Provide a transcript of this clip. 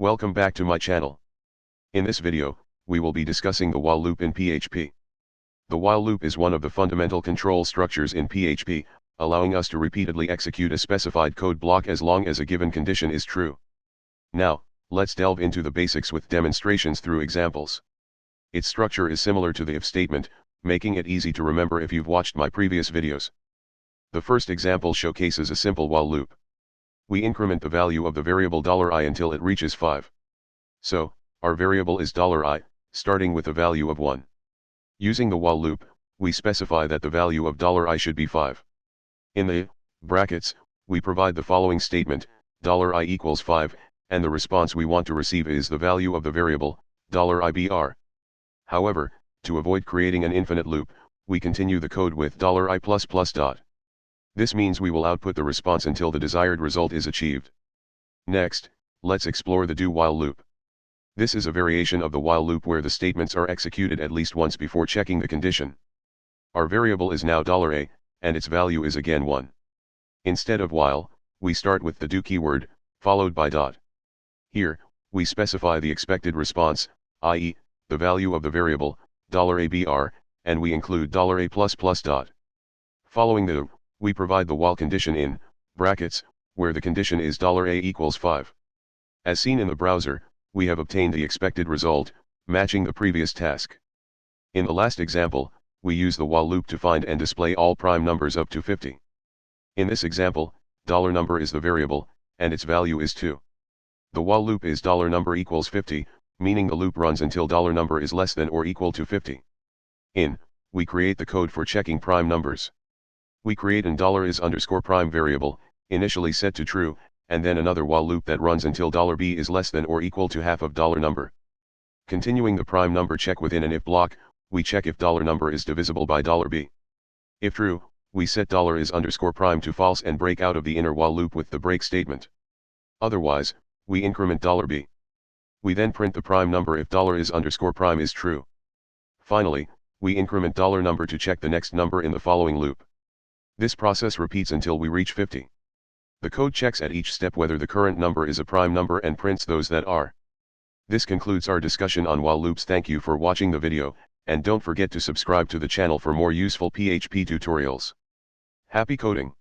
Welcome back to my channel. In this video, we will be discussing the while loop in PHP. The while loop is one of the fundamental control structures in PHP, allowing us to repeatedly execute a specified code block as long as a given condition is true. Now, let's delve into the basics with demonstrations through examples. Its structure is similar to the if statement, making it easy to remember if you've watched my previous videos. The first example showcases a simple while loop. We increment the value of the variable $i until it reaches 5. So, our variable is $i, starting with a value of 1. Using the while loop, we specify that the value of $i should be 5. In the brackets, we provide the following statement, $i equals 5, and the response we want to receive is the value of the variable, $i_br. However, to avoid creating an infinite loop, we continue the code with $i++. This means we will output the response until the desired result is achieved. Next, let's explore the do while loop. This is a variation of the while loop where the statements are executed at least once before checking the condition. Our variable is now $a, and its value is again 1. Instead of while, we start with the do keyword, followed by dot. Here, we specify the expected response, i.e., the value of the variable, $abr, and we include $a++. Following the we provide the while condition in brackets, where the condition is $a equals 5. As seen in the browser, we have obtained the expected result, matching the previous task. In the last example, we use the while loop to find and display all prime numbers up to 50. In this example, $number is the variable, and its value is 2. The while loop is $number equals 50, meaning the loop runs until $number is less than or equal to 50. We create the code for checking prime numbers. We create an $is_prime variable, initially set to true, and then another while loop that runs until $b is less than or equal to half of $number. Continuing the prime number check within an if block, we check if $number is divisible by $b. If true, we set $is_prime to false and break out of the inner while loop with the break statement. Otherwise, we increment $b. We then print the prime number if $is_prime is true. Finally, we increment $number to check the next number in the following loop. This process repeats until we reach 50. The code checks at each step whether the current number is a prime number and prints those that are. This concludes our discussion on while loops. Thank you for watching the video, and don't forget to subscribe to the channel for more useful PHP tutorials. Happy coding!